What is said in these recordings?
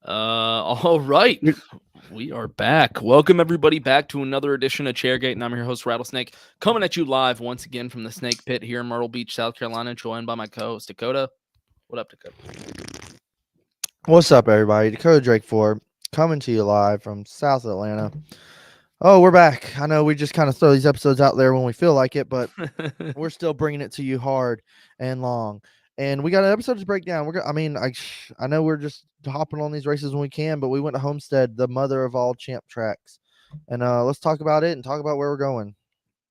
All right. We are back. Welcome everybody back to another edition of Chairgatin. I'm your host, Rattlesnake, coming at you live once again from the Snake Pit here in Myrtle Beach, South Carolina, joined by my co-host Dakota. What up, Dakota? What's up, everybody? Dakota Drake Ford coming to you live from South Atlanta. Oh, we're back. I know we just kind of throw these episodes out there when we feel like it, but we're still bringing it to you hard and long. And we got an episode to break down. I know we're just hopping on these races when we can, but we went to Homestead, the mother of all champ tracks, and let's talk about it and talk about where we're going.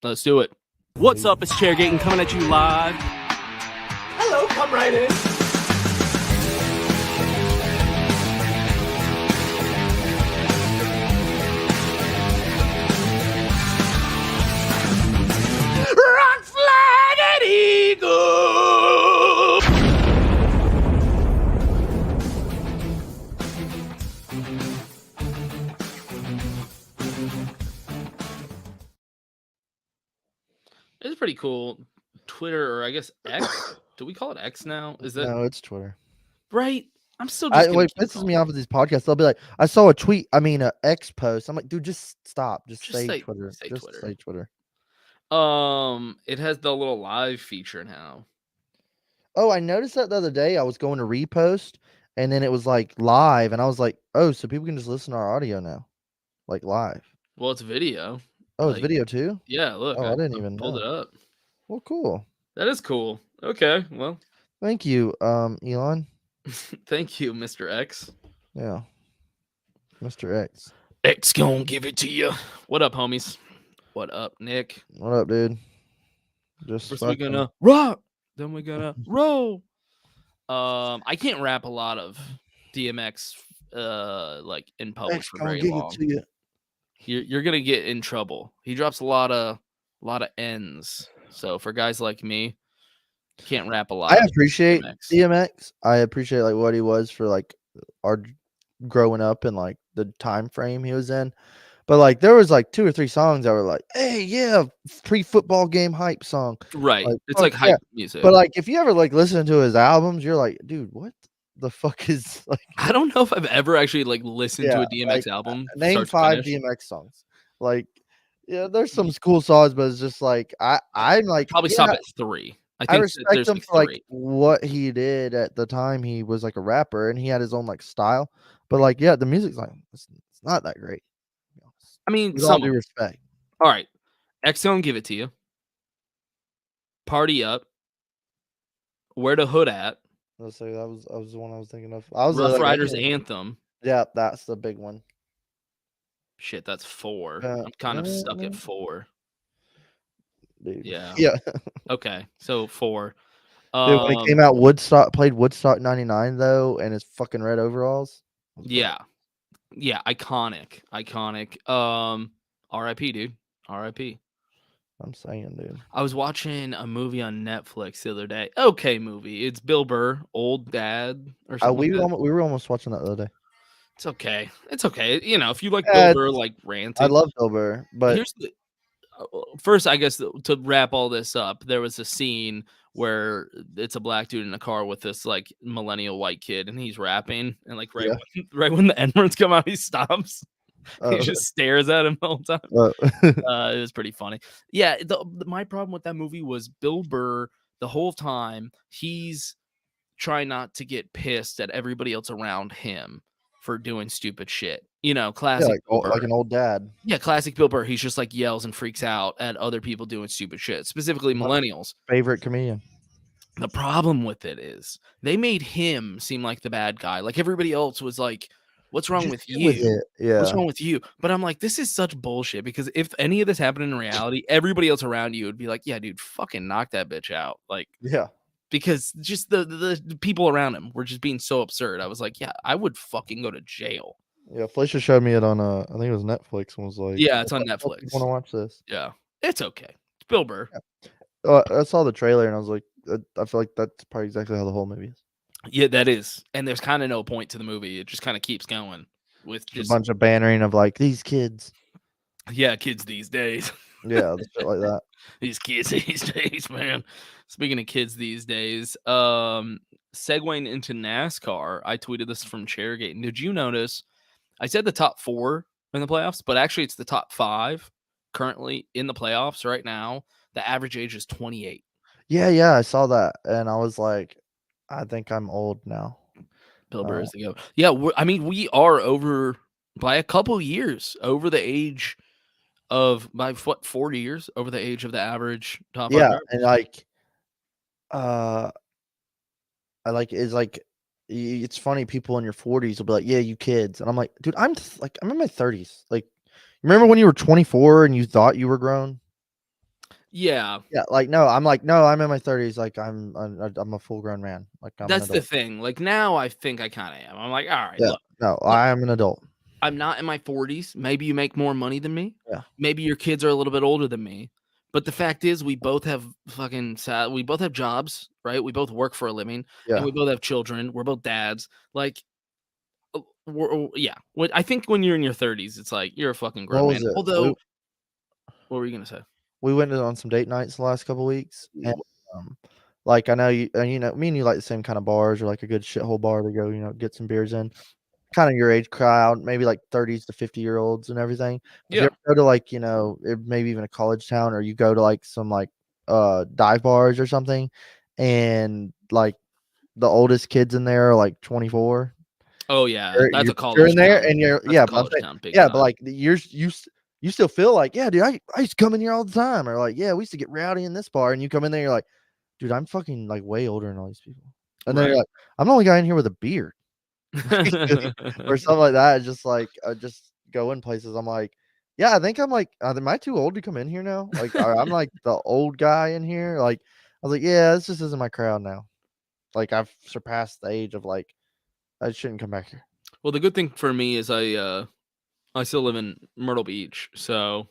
Let's do it. What's up? It's Chairgatin coming at you live. Hello, come right in. Rock, flag, and eagle. It's pretty cool. Twitter, or I guess X. Do we call it X now? Is that No, it's Twitter. right? I'm still just What pisses me off with these podcasts, they'll be like, I saw a tweet, a X post. I'm like, dude, just stop. Just say Twitter. Say Just Twitter. say Twitter. It has the little live feature now. Oh, I noticed that the other day. I was going to repost, and then it was like live, and I was like, oh, so people can just listen to our audio now, like live. Well, it's video. Oh, it's video too? Yeah, look. Oh, I didn't even pulled know. it up. Well, cool. That is cool. Okay, well. Thank you, Elon. Thank you, Mr. X. Yeah. Mr. X. X gonna give it to you. What up, homies? What up, Nick? What up, dude? Just First we're gonna rock, then we're gonna roll. I can't rap a lot of DMX like in public X for gonna very give long. it to you. You're gonna get in trouble. He drops a lot of N's. So for guys like me, can't rap a lot. I appreciate DMX. I appreciate like what he was for like our growing up and like the time frame he was in. But like there was like 2 or 3 songs that were like, hey, yeah, pre-football game hype song. Right. Like, it's like hype music. But like if you ever like listen to his albums, you're like, dude, what the fuck is like I don't know if I've ever actually like listened to a DMX album. Name 5 DMX songs. Like, yeah, there's some cool songs, but it's just like I'm like probably stop at 3. I respect him for like what he did at the time. He was like a rapper and he had his own like style. But like, yeah, the music's like it's not that great. I mean, with all due respect. All right, X don't give it to you. Party up. Where the hood at? Let's say that was the one I was thinking of. I was Rough Riders Anthem. Yeah, that's the big one. Shit, that's 4. I'm kind of stuck at 4. Dude. Yeah. Yeah. Okay, so 4. Dude, when it came out, played Woodstock '99 though, and his fucking red overalls. Yeah. Yeah, iconic. R.I.P. dude. R.I.P. I'm saying, dude. I was watching a movie on Netflix the other day. Okay, movie. It's Bill Burr, Old Dad, or something. We were almost watching that the other day. It's okay. It's okay. You know, if you like Bill Burr, like ranting. I love Bill Burr, but first, I guess to wrap all this up, there was a scene where it's a black dude in a car with this like millennial white kid, and he's rapping, and like right when the N-words come out, he stops. He just stares at him the whole time. It was pretty funny. Yeah, my problem with that movie was Bill Burr the whole time. He's trying not to get pissed at everybody else around him for doing stupid shit. You know, classic like an old dad. Yeah, classic Bill Burr. He's just like yells and freaks out at other people doing stupid shit, specifically millennials. Favorite comedian. The problem with it is they made him seem like the bad guy. Like everybody else was like, what's wrong with you? Yeah. What's wrong with you? But I'm like, this is such bullshit, because if any of this happened in reality, everybody else around you would be like, yeah, dude, fucking knock that bitch out. Like, yeah. Because just the people around him were just being so absurd. I was like, yeah, I would fucking go to jail. Yeah, Felicia showed me it on I think it was Netflix, and was like, yeah, it's on Netflix. I want to watch this. Yeah, it's okay. It's Bill Burr. Yeah. I saw the trailer and I was like, I feel like that's probably exactly how the whole movie is. Yeah, that is. And there's kind of no point to the movie. It just kind of keeps going with just a bunch of bannering of like these kids. Yeah, kids these days. Yeah, the shit like that. These kids these days, man. Speaking of kids these days, segueing into NASCAR, I tweeted this from Chairgatin. Did you notice? I said the top 4 in the playoffs, but actually it's the top 5 currently in the playoffs right now. The average age is 28. Yeah, I saw that, and I was like, I think I'm old now. Bill Burr is the go. Yeah, I mean, we are over by a couple years over the age of by what 40 years over the age of the average top 5 Yeah, driver. and like, I it's like, it's funny. People in your 40s will be like, "Yeah, you kids," and I'm like, dude, I'm in my 30s. Like, remember when you were 24 and you thought you were grown? Yeah, Yeah, like, no, I'm in my 30s. Like, I'm a full grown man. Like, I'm an that's the adult. thing. Like now, I think I kind of am. I'm like, all right, Yeah, no, I am an adult. I'm not in my 40s. Maybe you make more money than me. Yeah, Maybe your kids are a little bit older than me. But the fact is, we both have we both have jobs, right? We both work for a living, and yeah. we both have children. We're both dads. Like, yeah. I think when you're in your 30s, it's like you're a fucking What grown was man. it? Although, what were you gonna say? We went on some date nights the last couple weeks, and Ooh. like, I know me and you like the same kind of bars, or like a good shithole bar to go, get some beers in. Kind of your age crowd, maybe like 30s to 50-year-olds and everything. If you Yeah. ever go to, like, maybe even a college town, or you go to like some like dive bars or something, and like the oldest kids in there are like 24. Oh yeah, that's a You're college in there, town. and That's a but I'm college saying, town, big yeah, but time. like you still feel like, yeah, dude, I used to come in here all the time, or like, yeah, we used to get rowdy in this bar, and you come in there, you're like, dude, I'm fucking like way older than all these people, and then you're Right. like, I'm the only guy in here with a beard. Or something like that. It's just like, I just go in places. I'm like, yeah, I think I'm like, am I too old to come in here now? Like, I'm like the old guy in here. Like, I was like, yeah, this just isn't my crowd now. Like, I've surpassed the age of like, I shouldn't come back here. Well, the good thing for me is I still live in Myrtle Beach, so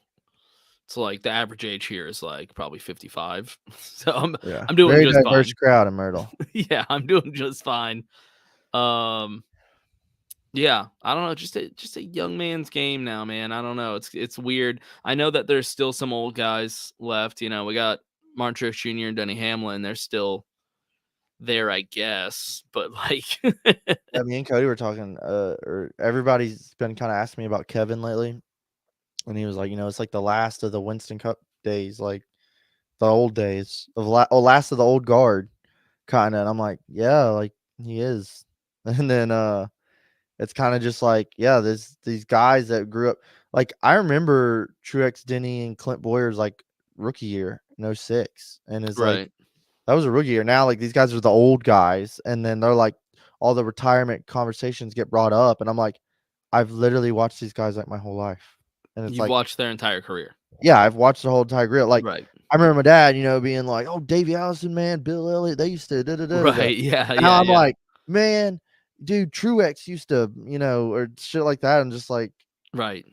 it's like the average age here is like probably 55. So Yeah, I'm doing very just diverse fine. crowd in Myrtle. Yeah, I'm doing just fine. Um yeah, I don't know, just a young man's game now, man. I don't know. It's weird. I know that there's still some old guys left, we got Martin Truex Jr. and Denny Hamlin. They're still there, I guess. But like Yeah, me and Cody were talking, or everybody's been kind of asking me about Kevin lately, and he was like, it's like the last of the Winston Cup days, like the old days of last of the old guard, kind of. And I'm like, yeah, like he is. And then it's kind of just like, yeah, there's these guys that grew up. Like, I remember Truex, Denny, and Clint Boyer's like rookie year in 06, and it's like, right. that was a rookie year. Now, like, these guys are the old guys, and then they're like, all the retirement conversations get brought up, and I'm like, I've literally watched these guys like my whole life, and it's You've like, watched their entire career. yeah, I've watched the whole entire grill. Like, Right. I remember my dad, being like, "Oh, Davey Allison, man, Bill Elliott, they used to da da da da da." Right. Yeah, Now yeah, I'm yeah. like, man, dude, Truex used to, or shit like that. And just like, Right.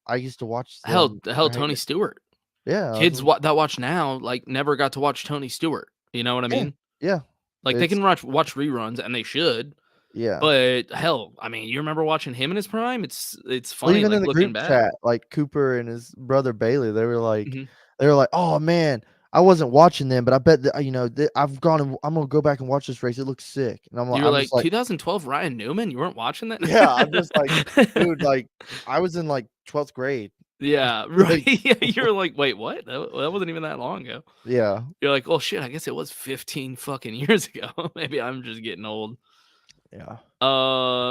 I used to watch Hell, them. hell, I hate Tony it. Stewart. Yeah, Kids that watch now like never got to watch Tony Stewart. You know what I yeah, mean? yeah. Like they It's can watch reruns and they should. yeah. But hell, I mean, you remember watching him in his prime? It's Well, funny even like in the looking group back. chat, like Cooper and his brother Bailey, Mhm. they were like, "Oh man, I wasn't watching them, but I bet that I've gone and I'm gonna go back and watch this race. It looks sick." And You were I'm like just like, 2012 Ryan Newman. You weren't watching that? yeah, I'm just like, dude, like, I was in like 12th grade. Yeah, right. Like, Yeah, you're like, wait, what? That wasn't even that long ago. yeah, You're like, oh shit, I guess it was 15 fucking years ago. Maybe I'm just getting old. yeah.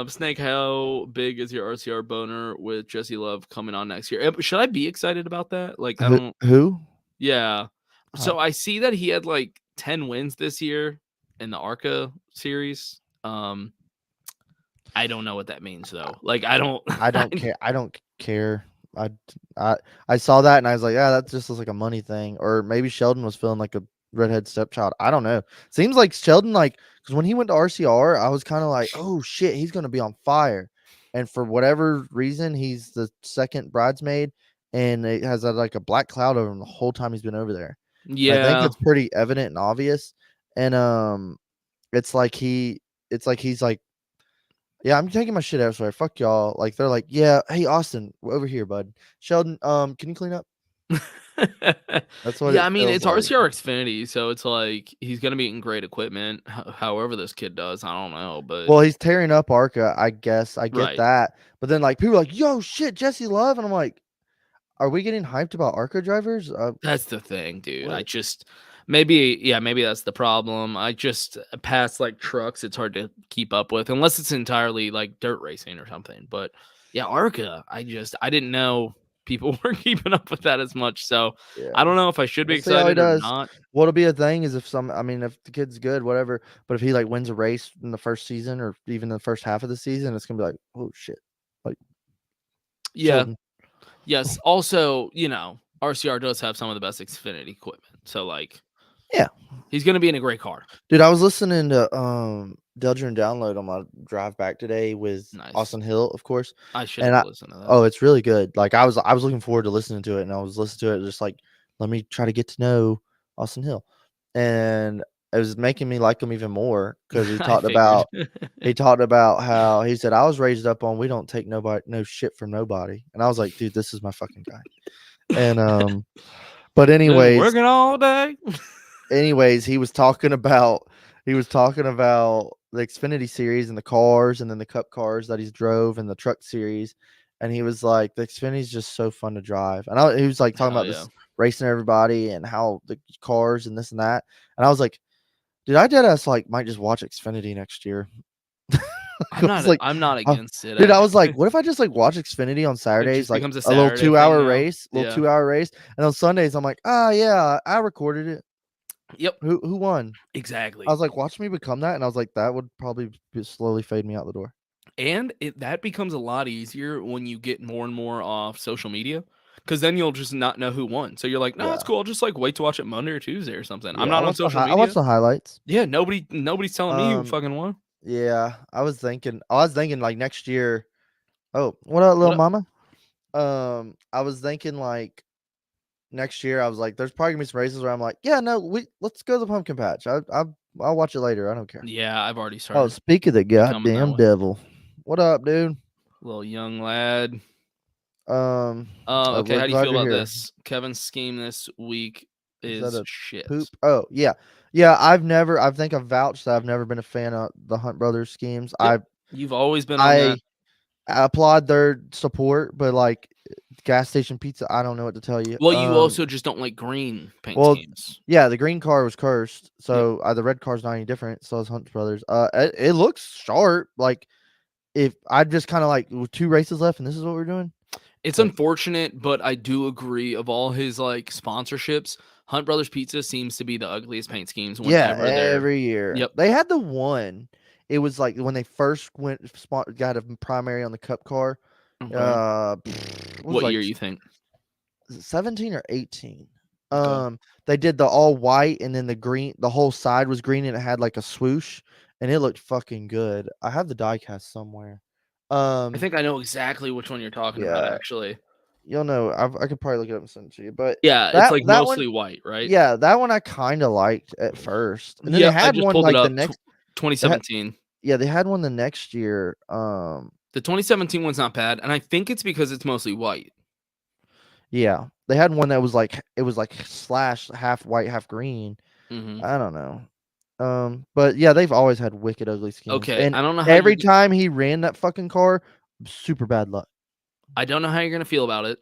Snake, how big is your RCR boner with Jesse Love coming on next year? Should I be excited about that? Like, I don't. Who? Yeah. Uh, So I see that he had like 10 wins this year in the ARCA series. I don't know what that means though. Like, I don't. I don't care. I don't care. I, I I saw that and I was like, yeah, that just looks like a money thing. Or maybe Sheldon was feeling like a redhead stepchild. I don't know. Seems like Sheldon, like, because when he went to RCR, I was kind of like, oh shit, he's gonna be on fire. And for whatever reason, he's the second bridesmaid, and it has like a black cloud over him the whole time he's been over there. I think Yeah. it's pretty evident and obvious. And it's like he's like, yeah, I'm taking my shit elsewhere. Fuck y'all. Like, they're like, yeah, hey Austin, over here, bud. Sheldon, can you clean up? That's what Yeah, it I mean, feels it's like. RCR Xfinity, so it's like he's gonna be in great equipment. However, this kid does, I don't know, but Well, he's tearing up Arca, I guess. I get right. that. But then like people are like, yo, shit, Jesse Love. And I'm like, are we getting hyped about Arca drivers? That's the thing, dude. I What? just maybe that's the problem. I just past like trucks, it's hard to keep up with unless it's entirely like dirt racing or something. But yeah, ARCA, I didn't know people were keeping up with that as much. So Yeah. I don't know if I should be We'll see how he excited or does. not. What'll be a thing is if if the kid's good, whatever. But if he like wins a race in the first season or even the first half of the season, it's gonna be like, oh shit. Like Yeah. Tilden. Yes. Also, RCR does have some of the best Xfinity equipment. So like Yeah. he's gonna be in a great car. Dude, I was listening to Delger and Download on my drive back today with Nice. Austin Hill, of course. I should And have listened to that. oh, it's really good. Like I was looking forward to listening to it, and I was listening to it just like, let me try to get to know Austin Hill. And it was making me like him even more because he I talked figured. about how he said, I was raised up on we don't take no shit from nobody. And I was like, dude, this is my fucking guy. And but Been anyways, working all day. he was talking about the Xfinity series and the cars and then the cup cars that he's drove and the truck series. And he was like, the Xfinity is just so fun to drive. And he was like talking Hell about yeah. this racing everybody and how the cars and this and that. And I was like, dude, I did us like might just watch Xfinity next year. I'm I was not uh, against it. dude, I was Actually. like, what if I just like watch Xfinity on Saturdays, just like becomes a a little Saturday thing 2-hour now. race, Yeah. 2-hour race, and on Sundays I'm like, oh yeah, I recorded it. Yep. Who won? Exactly. I was like, watch me become that, and I was like, that would probably slowly fade me out the door. And that becomes a lot easier when you get more and more off social media, because then you'll just not know who won. So you're like, no, it's Yeah. cool. I'll just like wait to watch it Monday or Tuesday or something. I'm Yeah, not on social I watched media. the highlights. Yeah, nobody's telling me who fucking won. Yeah, I was thinking like next year. Oh, what up, little up? mama? I was thinking like next year. I was like, there's probably gonna be some races where I'm like, yeah, no, let's go to the pumpkin patch. I'll watch it later. I don't care. Yeah, I've already Oh, started. speak of the becoming that goddamn way. devil. What up, dude? Little young lad. Okay, how do you glad feel you're about here. this? Kevin's scheme this week is that a shit. Poop. Oh yeah, yeah. I think I've vouched that I've never been a fan of the Hunt Brothers schemes. Yep. You've always been on that. I applaud their support, but like gas station pizza, I don't know what to tell you. Well, you also just don't like green paint Well, schemes. yeah, the green car was cursed, so the red car's not any different. So is Hunt Brothers. It looks sharp. Like if I just kind of like with 2 races left, and this is what we're doing. It's unfortunate, but I do agree. Of all his like sponsorships, Hunt Brothers Pizza seems to be the ugliest paint schemes. Whenever every year. Yep. They had the one. It was like when they first got a primary on the Cup car. What year you think? 17 or 18. Okay. They did the all white and then the green. The whole side was green and it had like a swoosh, and it looked fucking good. I have the die cast somewhere. I think I know exactly which one you're talking about. Actually, you'll know. I could probably look it up and send it to you. But yeah, it's like that mostly one, white, right? Yeah, that one I kind of liked at first, and then they I had just one pulled like it up. the next 2017. they had one the next year. The 2017 one's not bad, and I think it's because it's mostly white. Yeah, they had one that was like slash half white, half green. Mm-hmm. I don't know. But yeah, they've always had wicked ugly schemes. Okay, and I don't know how every time he ran that fucking car, super bad luck. I don't know how you're gonna feel about it.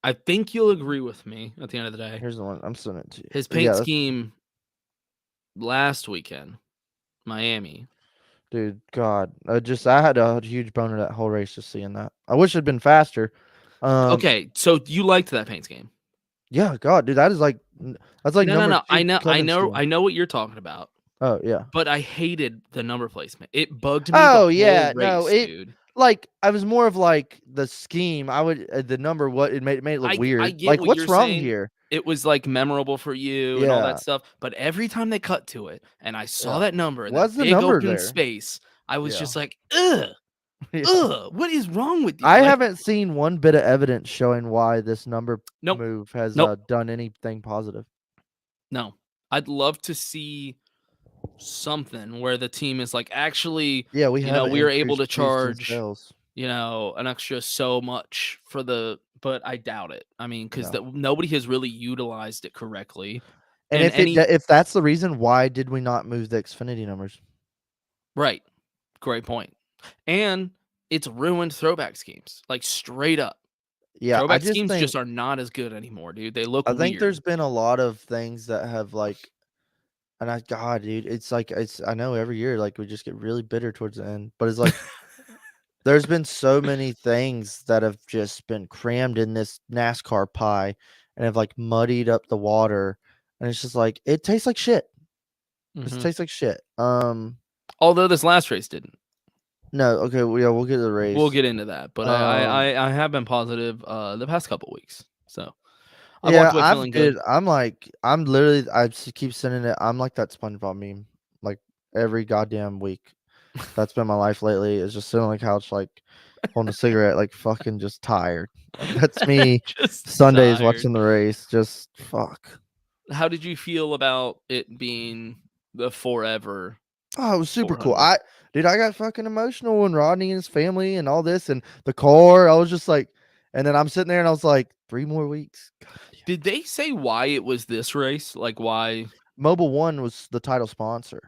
I think you'll agree with me at the end of the day. Here's the one I'm sending it to you. His paint scheme last weekend, Miami. Dude, God, I had a huge boner that whole race just seeing that. I wish it'd been faster. Okay, so you liked that paint scheme? Yeah, God, dude, that's like no. I know what you're talking about. Oh yeah, but I hated the number placement. It bugged me. Oh the yeah, whole race, dude. Like I was more of like the scheme. I would the number. What it made it look weird. I get like what what's you're wrong saying. here? It was like memorable for you and all that stuff. But every time they cut to it, and I saw that number, and that big open space, I was just like, ugh. Ugh, what is wrong with you? I haven't seen one bit of evidence showing why this number move has done anything positive. No, I'd love to see something where the team is like, actually, we were able to charge, an extra so much for the but I doubt it. I mean, because No. nobody has really utilized it correctly. And And if that's the reason, why did we not move the Xfinity numbers? right, great point. And it's ruined throwback schemes, like straight up. Yeah, I Throwback just schemes think just are not as good anymore, dude. They look I think weird. there's been a lot of things that have like, and God, dude, it's like I know every year like we just get really bitter towards the end, but it's like there's been so many things that have just been crammed in this NASCAR pie and have like muddied up the water, and it's just like it tastes like shit. It Mhm. tastes like shit. Although this last race didn't. No, okay, yeah, we'll get to the race. We'll get into that, but I have been positive the past couple weeks, so I've Yeah, walked away feeling dude, good. I'm literally, keep sending it. I'm like that SpongeBob meme, like every goddamn week. That's been my life lately. Is just sitting on the couch, like holding a cigarette, like fucking just tired. Like that's me. Just Sundays tired. watching the race, just fuck. How did you feel about it being the forever Oh, it was super cool. 400? Dude, I got fucking emotional when Rodney and his family and all this and the car. I was just like, and then I'm sitting there and I was like, 3 more weeks. God damn. Did they say why it was this race? Like why? Mobile One was the title sponsor.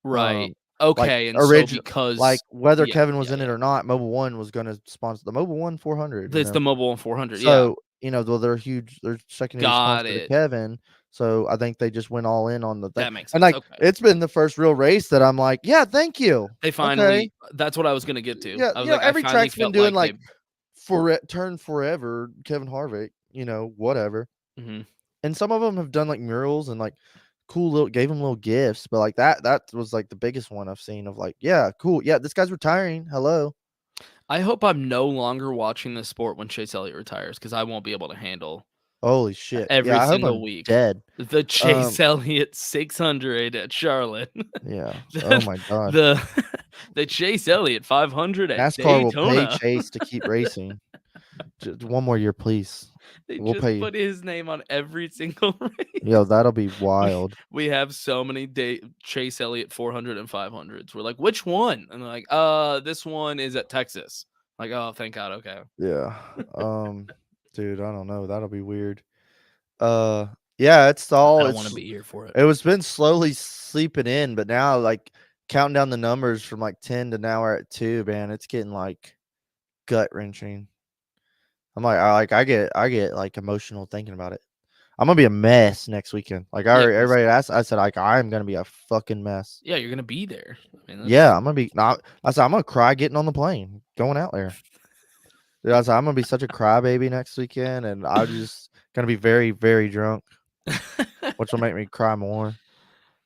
Right. Like Okay, and so original, like because whether yeah, Kevin was yeah, in it yeah. or not, Mobile One was going to sponsor the Mobile One 400. It's the Mobile One 400, yeah. So though they're huge, they're secondary Got sponsor to it. Kevin. So I think they just went all in on the thing. That makes And sense, like okay. it's been the first real race that I'm like, yeah, thank you. They Okay. finally that's what I was gonna get to. Yeah, I was like, I every finally track's been felt doing like like they turn forever, Kevin Harvick, whatever. Mhm. And some of them have done like murals and like cool little gave him little gifts, but like that was like the biggest one I've seen of like, yeah, cool. Yeah, this guy's retiring. Hello. I hope I'm no longer watching this sport when Chase Elliott retires because I won't be able to handle Holy shit. every Yeah, I hope single I'm week. dead. The Chase Elliott 600 at Charlotte. Yeah. Oh the my god. the, the Chase Elliott 500 at NASCAR will pay Daytona. Chase to keep racing. Just one more year, please. They We'll just pay you. put his name on every single race. Yo, that'll be wild. We have so many Chase Elliott 400 and 500s. We're like, which one? And they're like, this one is at Texas. Like, oh, thank God. Okay. Yeah. Dude, I don't know. That'll be weird. Yeah, it's I all don't want to it's be here for it. it was been slowly sleeping in, but now like counting down the numbers from like 10 to now we're at 2, man. It's getting like gut wrenching. I'm like, I get like emotional thinking about it. I'm gonna be a mess next weekend. Like Yeah, 'cause- everybody asked, I said like I'm gonna be a fucking mess. Yeah, you're gonna be there. I mean, Yeah, I'm gonna be not. I said I'm gonna cry getting on the plane, going out there. Yeah, I said I'm gonna be such a crybaby next weekend, and I'm just gonna be very, very drunk, which will make me cry more.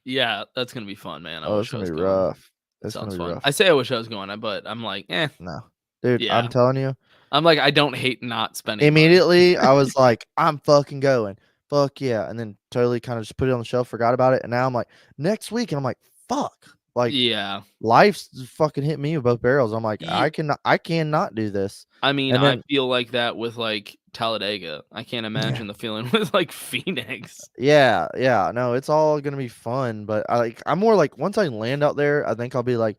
yeah, that's gonna be fun, man. I Oh, wish it's I gonna was be going. rough. It's gonna Sounds be fun. rough. I say I wish I was going, but I'm like, No, dude, yeah. I'm telling you. I'm like, I don't hate not spending money. Immediately, I was like, I'm fucking going. Fuck yeah. And then totally kind of just put it on the shelf, forgot about it. And now I'm like, next week. And I'm like, fuck. Like, Yeah. life's fucking hit me with both barrels. I'm like, Ye- I cannot do this. I mean, And I then, feel like that with like Talladega. I can't imagine the feeling with like Phoenix. yeah, no, it's all gonna be fun. But I'm more like, once I land out there, I think I'll be like,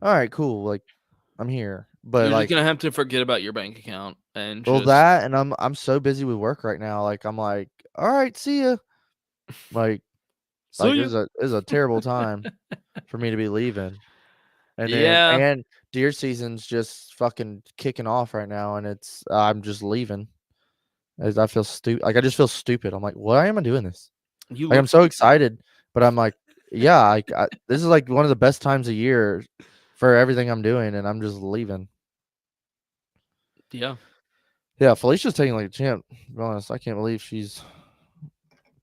all right, cool. Like, I'm here. But You're just like, gonna have to forget about your bank account and well, just that, and I'm so busy with work right now. Like, I'm like, all right, see ya. Like, so this you. is a terrible time for me to be leaving. And then Yeah. deer season's just fucking kicking off right now, and it's I'm just leaving. As I feel stupid. Like I just feel stupid. I'm like, why am I doing this? You Like I'm look so stupid. excited, but I'm like, yeah, this is like one of the best times of year for everything I'm doing, and I'm just leaving. Yeah. Yeah, Felicia's taking like a champ. To be honest, I can't believe she's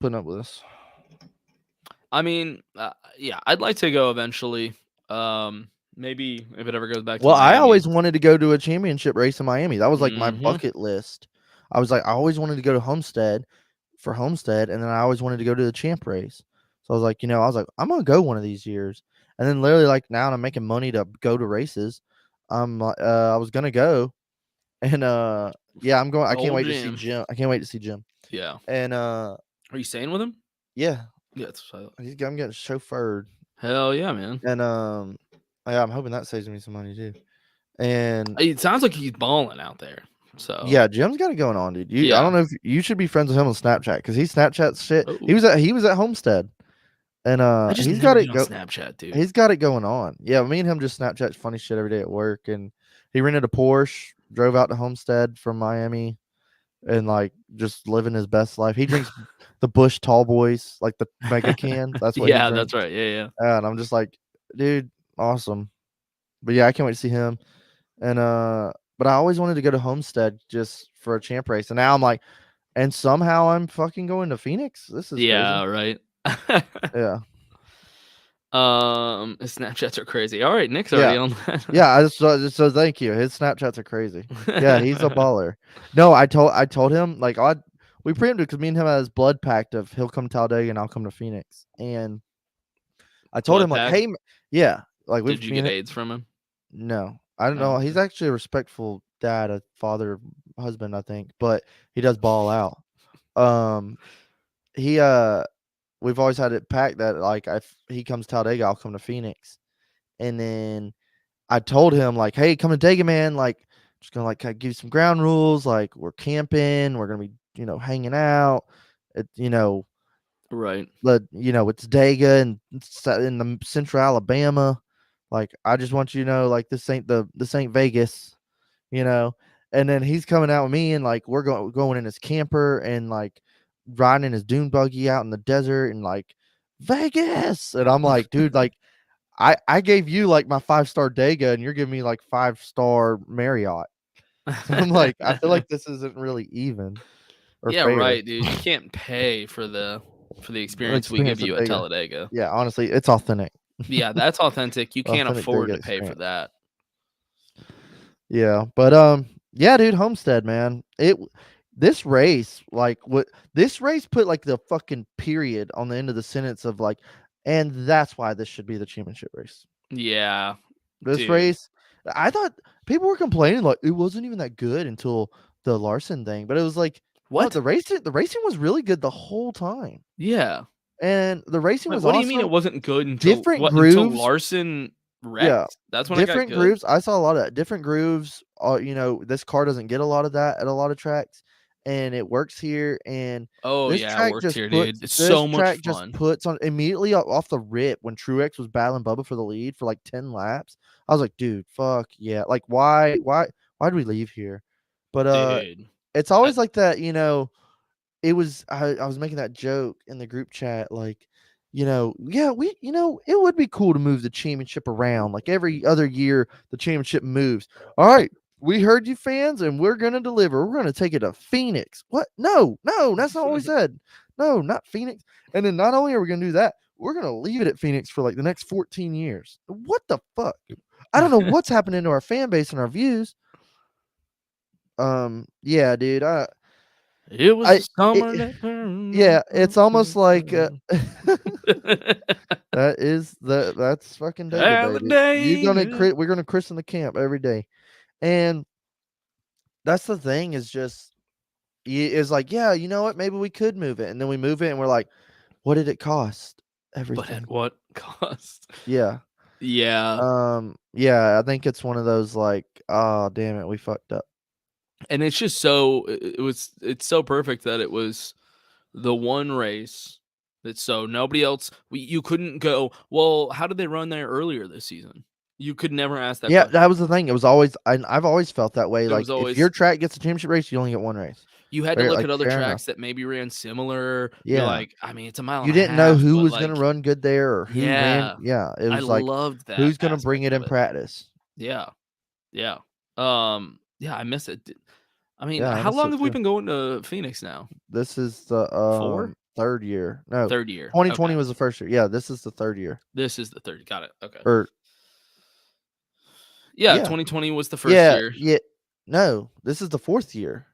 putting up with this. I mean, yeah, I'd like to go eventually. Maybe if it ever goes back to Well, I Miami. always wanted to go to a championship race in Miami. That was like my Mhm. bucket list. I was like, I always wanted to go to Homestead, and then I always wanted to go to the champ race. So I was like, I'm gonna go one of these years. And then literally like now I'm making money to go to races. I was gonna go, and yeah, I'm going. I can't Old wait to see Jim. Jim. I can't wait to see Jim. Yeah. And Are you staying with him? yeah, Yeah, that's what I'm getting chauffeured, hell yeah, man. and yeah, I'm hoping that saves me some money too. And It sounds like he's balling out there. So Yeah, Jim's got it going on, dude. I Yeah. don't know if you should be friends with him on Snapchat because he Snapchats shit. Oh. He was at Homestead, and I just he's never got it get on go. Snapchat, dude. He's got it going on. Yeah, me and him just Snapchat funny shit every day at work, and he rented a Porsche, drove out to Homestead from Miami, and like just living his best life. He drinks the Bush Tall Boys, like the mega can. That's what he Yeah, drinks. that's right. Yeah. And I'm just like, dude, awesome. But yeah, I can't wait to see him. And but I always wanted to go to Homestead just for a champ race, and now I'm like, and somehow I'm fucking going to Phoenix. This is Yeah, crazy. right. Yeah. Snapchats are crazy. All right, Nick's already on that. Yeah, so thank you. His Snapchats are crazy. Yeah, he's a baller. No, I told him like we preempted because me and him had this blood pact of he'll come to Talladega and I'll come to Phoenix. And I told Blood him like, pact? hey, yeah, like Did you get AIDS from him? No, I don't No, know. He's actually a respectful dad, a father, husband, I think, but he does ball out. He we've always had it packed that like if he comes to Talladega, I'll come to Phoenix. And then I told him like, hey, come to Dega, man. Like, just gonna like kinda give you some ground rules. Like, we're camping. We're gonna be, hanging out. right. It's Dega and it's in the central Alabama. Like, I just want you to know, like, this ain't Vegas, you know. And then he's coming out with me, and like we're going in his camper and like riding in his dune buggy out in the desert and like Vegas. And I'm like, dude, like I gave you like my 5-star Dega, and you're giving me like 5-star Marriott. So I'm like, I feel like this isn't really even or Yeah, fair. right, dude. You can't pay for the experience we give Experience of you at Dega. Talladega. Yeah, honestly, it's authentic. Yeah, that's authentic. You can't Authentic afford Dega to pay for experience. that. Yeah, but yeah, dude, Homestead, man. This race put like the fucking period on the end of the sentence of like, and that's why this should be the championship race. Yeah. This dude. race, I thought people were complaining like it wasn't even that good until the Larson thing, but it was like, no, What? the racing was really good the whole time, Yeah. and the racing Wait, was what awesome. do you mean it wasn't good until Different until grooves. Larson wrecked? Yeah, That's when it got different good. grooves. I saw a lot of that. Different grooves. This car doesn't get a lot of that at a lot of tracks, and it works here. And Oh this yeah, it track worked just here, puts dude. It's this so much track fun. just puts on immediately off the rip when Truex was battling Bubba for the lead for like 10 laps. I was like, dude, fuck yeah! Like, why did we leave here? But Dude. it's always like that. It was I was making that joke in the group chat, like, it would be cool to move the championship around. Like every other year, the championship moves. All right, we heard you fans, and we're gonna deliver. We're gonna take it to Phoenix. What? No, that's not what we said. No, not Phoenix. And then not only are we gonna do that, we're gonna leave it at Phoenix for like the next 14 years. What the fuck? I don't know what's happening to our fan base and our views. Yeah, dude. It was I- the summer. Yeah, it's almost like that's fucking Dega, baby. We're gonna christen the camp every day, and that's the thing is like, yeah, you know what? Maybe we could move it, and then we move it, and we're like, what did it cost? Everything. But at what cost? Yeah. Yeah. Yeah, I think it's one of those like, oh damn it, we fucked up. And it's just it's so perfect that it was the one race that so nobody else you couldn't go, well, how did they run there earlier this season? You could never ask that Yeah, question. that was the thing. It was always I've always felt that way. It Like was always, if your track gets a championship race, you only get one race. you had to look Like, at other fair tracks enough. that maybe ran similar. Yeah. You're like, I mean, it's a mile You and a didn't know half, who but, was like, gonna run good there or who ran. Yeah, it I was like loved that. who's gonna bring it aspect in of practice. Yeah. Yeah. Yeah, I miss it. I mean, Yeah, I how miss long it have we too. been going to Phoenix now? This is the 4? third year. No, Third year. 2020 Okay. was the first year. Yeah, this is the third year. This is the third. Got it. Okay. Or Yeah, yeah. 2020 was the first year. Yeah. No, this is the fourth year.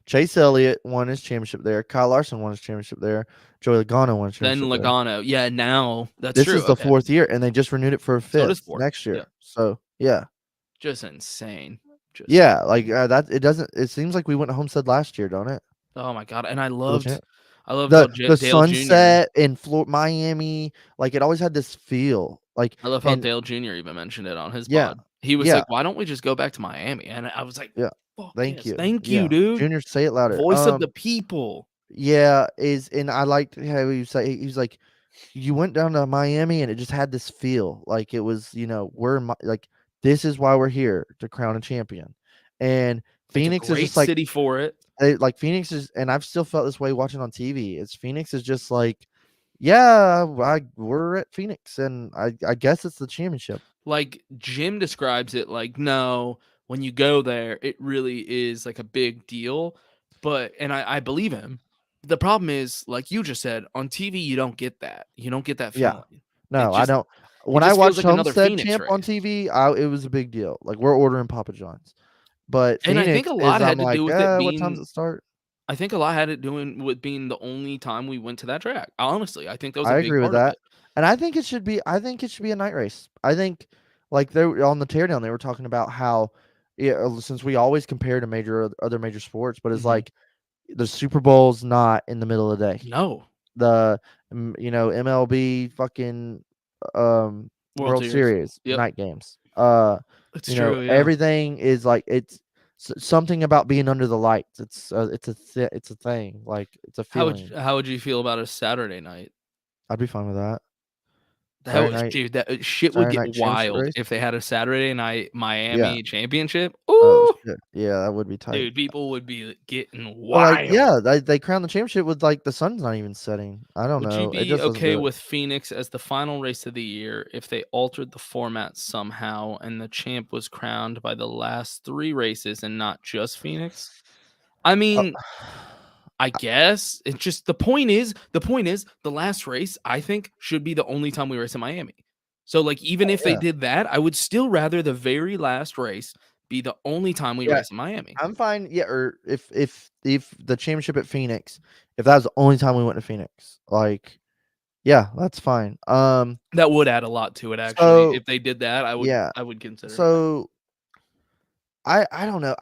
Chase Elliott won his championship there. Kyle Larson won his championship there. Joey Logano won his Then championship there. Logano. Yeah, now that's This true. is the Okay. fourth year, and they just renewed it for a So it is fifth 4. next year. Yeah. So yeah, Just insane. Just yeah, like that. It doesn't. It seems like we went to Homestead last year, don't it? Oh my god! And I loved Legit. how The Dale Jr. sunset in Miami, like it always had this feel. Like I love how Dale Jr. even mentioned it on his Yeah, pod. He was yeah. like, "Why don't we just go back to Miami?" And I was like, Yeah. Fuck Thank yes. you. Thank Yeah. you, dude. Junior, say it louder. Voice of the people. Yeah, and I liked how he was like, you went down to Miami and it just had this feel like it was, like this is why we're here to crown a champion. And It's a Phoenix is great just like city for it. Phoenix is, and I've still felt this way watching on TV. It's Phoenix is just like, yeah, we're at Phoenix, and I guess it's the championship. Like Jim describes it like, no, when you go there, it really is like a big deal. But and I believe him. The problem is, like you just said, on TV you don't get that. You don't get that Yeah. feeling. No, I don't. It When I just feels watched like another Homestead Phoenix Champ on race. TV, it was a big deal. Like we're ordering Papa John's. But And I think Phoenix a is, lot I'm had to like, do with it what time being does it start? I think a lot had it doing with being the only time we went to that track. Honestly, I think that was a I big agree with part of that. it. And I think it should be a night race. I think like they were on the teardown, they were talking about how since we always compare to other major sports, but it's Mhm. like the Super Bowl's not in the middle of the day. No. The MLB fucking World Series Yep. night games. It's true, yeah. Everything is like it's something about being under the lights. It's a thing. Like it's a feeling. How would you feel about a Saturday night? I'd be fine with that. That Saturday was night, dude, that shit would Saturday get night championship wild race. if they had a Saturday night Yeah. Miami championship. Oh Ooh, shit. Yeah, that would be tight. dude, people would be getting But like, wild. yeah, they crowned the championship with like the sun's not even setting. I don't Would you know. It be just doesn't okay do it. with Phoenix as the final race of the year if they altered the format somehow and the champ was crowned by the last 3 races and not just Phoenix? I mean, I guess it's just the point is the last race I think should be the only time we race in Miami. So like even if they Yeah. did that, I would still rather the very last race be the only time we Yeah. race in Miami. I'm fine. Yeah, or if the championship at Phoenix, if that was the only time we went to Phoenix, like, yeah, that's fine. That would add a lot to it actually. So If they did that, yeah, I would consider it. so I don't know.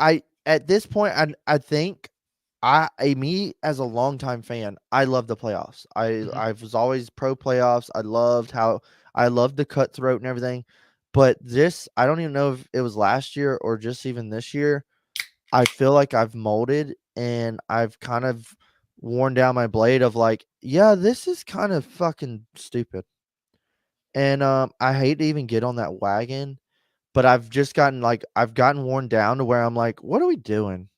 At this point, I think me as a longtime fan, I love the playoffs. I was always pro playoffs. I loved the cutthroat and everything. But this, I don't even know if it was last year or just even this year. I feel like I've molded and I've kind of worn down my blade of like, yeah, this is kind of fucking stupid. And I hate to even get on that wagon, but I've gotten worn down to where I'm like, what are we doing?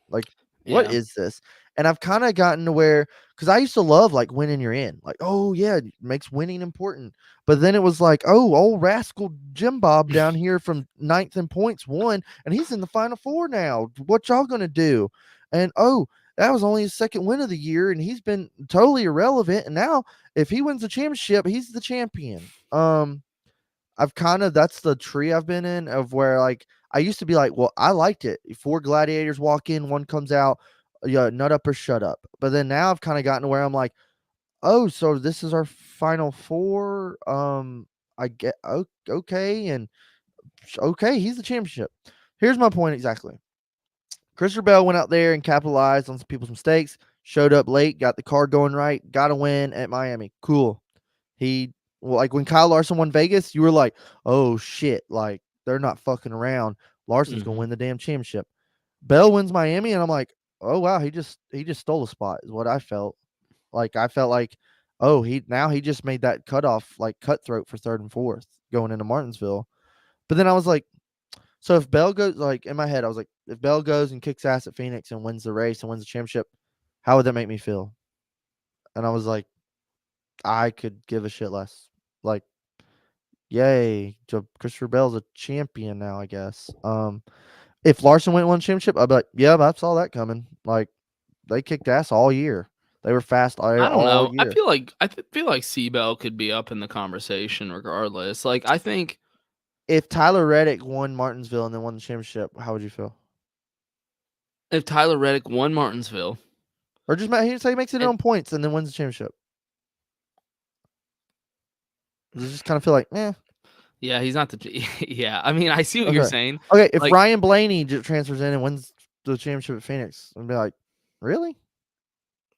Like, what Yeah. is this? And I've kind of gotten to where, because I used to love like winning you're in, like, oh yeah, it makes winning important. But then it was like, oh, old rascal Jim Bob down here from 9th in points won, and he's in the final 4 now. What y'all gonna do? And oh, that was only his second win of the year, and he's been totally irrelevant. And now, if he wins the championship, he's the champion. That's the tree I've been in of where like I used to be like, well, I liked it. 4 gladiators walk in, 1 comes out, yeah, nut up or shut up. But then now I've kind of gotten to where I'm like, oh, so this is our final 4. I get okay, and okay, he's the championship. Here's my point exactly. Christopher Bell went out there and capitalized on some people's mistakes, showed up late, got the car going right, got a win at Miami. Cool. Like when Kyle Larson won Vegas, you were like, oh shit, like they're not fucking around. Larson's gonna win the damn championship. Bell wins Miami, and I'm like, oh wow, he just stole a spot, is what I felt. Like I felt like, oh, he just made that cutoff like cutthroat for 3rd and 4th going into Martinsville. But then I was like, so if Bell goes, like in my head, I was like, if Bell goes and kicks ass at Phoenix and wins the race and wins the championship, how would that make me feel? And I was like, I could give a shit less. Like, yay, Christopher Bell's a champion now, I guess. If Larson won championship, I'd be like, yeah, I saw that coming. Like, they kicked ass all year. They were fast all I don't know. year. I feel like Seabell could be up in the conversation regardless. Like I think If Tyler Reddick won Martinsville and then won the championship, how would you feel? if Tyler Reddick won Martinsville, Or just say he makes it on points and then wins the championship. You just kind of feel like, eh. Yeah, he's not the. Yeah, I mean, I see what you're saying. Okay, if like, Ryan Blaney transfers in and wins the championship at Phoenix, I'd be like, really?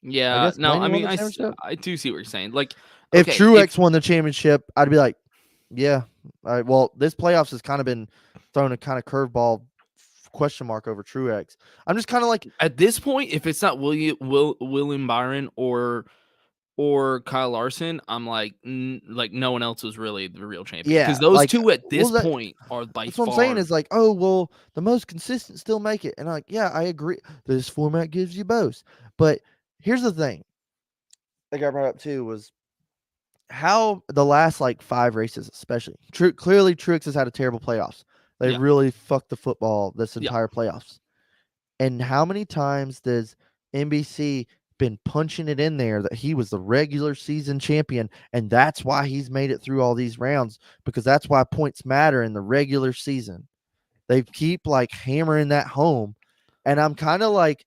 Yeah, no, Blaney I won mean, the championship? I do see what you're saying. Like, If okay, Truex won the championship, I'd be like, yeah. All right, well, this playoffs has kind of been thrown a kind of curveball question mark over Truex. I'm just kind of like, At this point, if it's not William Byron or Kyle Larson, I'm like no one else is really the real champion because yeah, those like, two at this well, point are by that's what I'm far. saying is like, oh, well, the most consistent still make it. And like, yeah, I agree. This format gives you both. But here's the thing. Like I brought up too was how the last like 5 races, especially clearly Truex has had a terrible playoffs. They Yeah. really fucked the football this Yeah. entire playoffs. And how many times does NBC been punching it in there that he was the regular season champion, and that's why he's made it through all these rounds, because that's why points matter in the regular season. They keep like hammering that home. And I'm kind of like,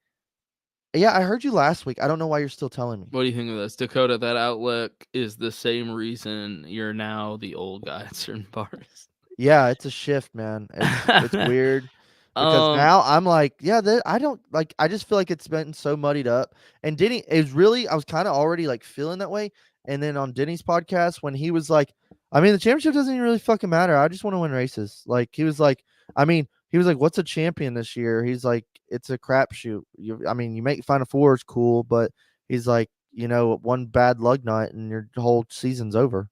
yeah, I heard you last week. I don't know why you're still telling me. What do you think of this, Dakota? That outlook is the same reason you're now the old guy at certain bars. Yeah, it's a shift, man. It's weird. Because now I'm like, yeah, I don't like. I just feel like it's been so muddied up. And Denny is really, I was kind of already like feeling that way. And then on Denny's podcast, when he was like, I mean, the championship doesn't even really fucking matter. I just want to win races. Like he was like, what's a champion this year? He's like, it's a crapshoot. You make Final Four is cool, but he's like, one bad lug night and your whole season's over.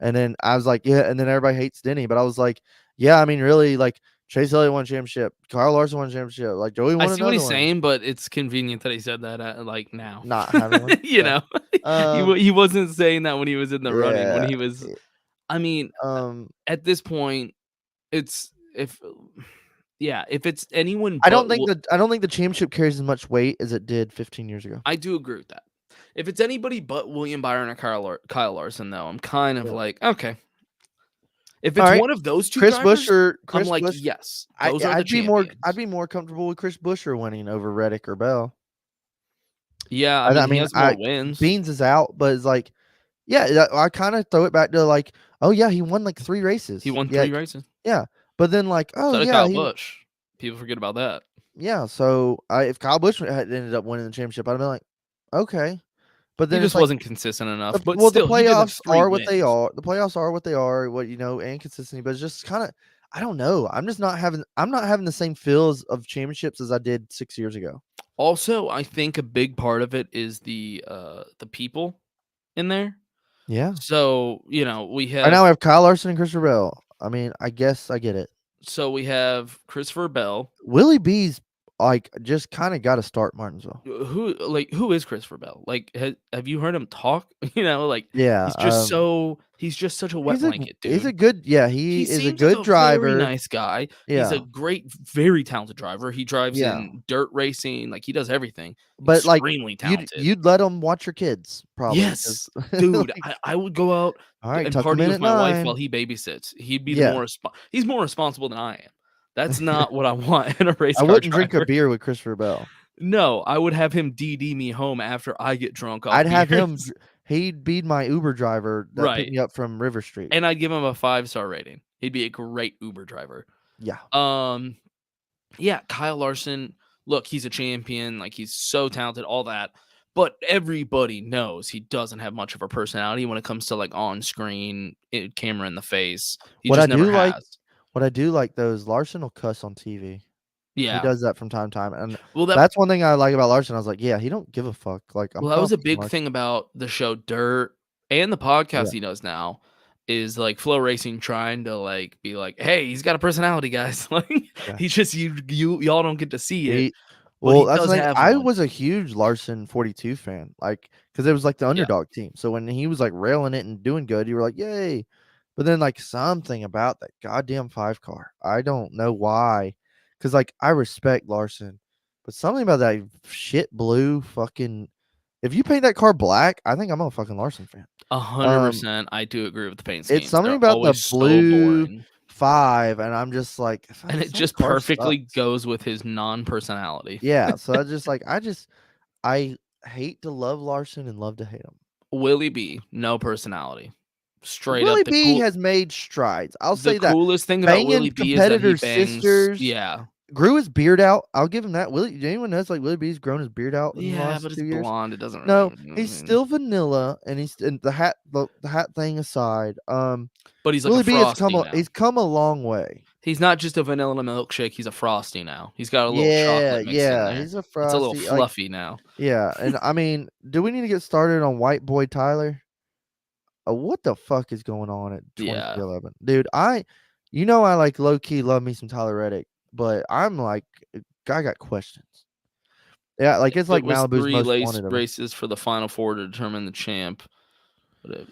And then I was like, yeah. And then everybody hates Denny, but I was like, yeah, I mean, really, like. Chase Elliott won a championship. Kyle Larson won a championship. Like Joey won I see what he's one. saying, but it's convenient that he said that like now. Not having one. He wasn't saying that when he was in the running. When yeah. he was, I mean, at this point, it's if it's anyone. I don't think the championship carries as much weight as it did 15 years ago. I do agree with that. If it's anybody but William Byron or Kyle Larson, though, I'm kind of like, okay. If it's one of those two, Chris Buescher, I'm like, yes, those are the champions. I'd be more comfortable with Chris Buescher winning over Reddick or Bell. Yeah, I mean, he has more wins. Beans is out, but it's like, yeah, I kind of throw it back to like, oh yeah, he won like 3 races. He won 3 races. Yeah, but then like, oh so yeah, Kyle Busch. People forget about that. Yeah, so if Kyle Busch had ended up winning the championship, I'd be like, okay. But then he just wasn't consistent enough. But well, still, the playoffs are what wins. they are. The playoffs are what they are. And consistency. But it's just kind of, I don't know. I'm not having the same feels of championships as I did 6 years ago. Also, I think a big part of it is the people in there. Yeah. So we have. Right now we have Kyle Larson and Christopher Bell. I mean, I guess I get it. So we have Christopher Bell. Willie B's like just kind of got to start Martinsville. Who is Christopher Bell? Like, have you heard him talk? Yeah, he's just such a wet blanket, dude. He's a good, he is a good driver. Very nice guy. Yeah. He's a great, very talented driver. He drives in dirt racing, like he does everything. But extremely talented. You'd let him watch your kids, probably. Yes, dude. I would go out and party with my wife while he babysits. He'd be he's more responsible than I am. That's not what I want in a race car. I wouldn't drink a beer with Christopher Bell. No, I would have him DD me home after I get drunk. I'd have him. He'd be my Uber driver that picked me up from River Street, and I'd give him a 5-star rating. He'd be a great Uber driver. Yeah. Yeah. Kyle Larson. Look, he's a champion. Like he's so talented. All that. But everybody knows he doesn't have much of a personality when it comes to like on screen, camera in the face. He just never has. What I do like though is Larson will cuss on TV. Yeah, he does that from time to time, and that's one thing I like about Larson. I was like, yeah, he don't give a fuck. Like, that was a big thing about the show Dirt and the podcast he does now is like Flow Racing trying to like be like, hey, he's got a personality, guys. Like he's just y'all don't get to see it. Well, that's like I was a huge Larson 42 fan, like because it was like the underdog team. So when he was like railing it and doing good, you were like, yay. But then, like, something about that goddamn 5 car. I don't know why. Because, like, I respect Larson. But something about that shit blue fucking... If you paint that car black, I think I'm a fucking Larson fan. 100%. I do agree with the paint scheme. It's something about the blue 5, and I'm just like... And it just perfectly goes with his non-personality. Yeah, so I just, like... I hate to love Larson and love to hate him. Willie B, no personality. Straight Willie up, B has made strides. I'll say that. The coolest thing about Willie B is that he bangs, sisters. Yeah, grew his beard out. I'll give him that. Anyone knows like Willie B's grown his beard out? In the last but 2 it's years? blonde. It doesn't. No, he's still vanilla, and the hat thing aside. But he's like Willie B has come a long way. He's not just a vanilla milkshake. He's a Frosty now. He's got a little Yeah, chocolate mixed in yeah. there. He's a It's a little Frosty. fluffy now. Yeah, and I mean, do we need to get started on White Boy Tyler? What the fuck is going on at Yeah. 2311? Dude, I like low key love me some Tyler Reddick, but I'm like, I got questions. Yeah, like it's like It was Malibu's 3 most wanted of him. races for the Final Four to determine the champ. But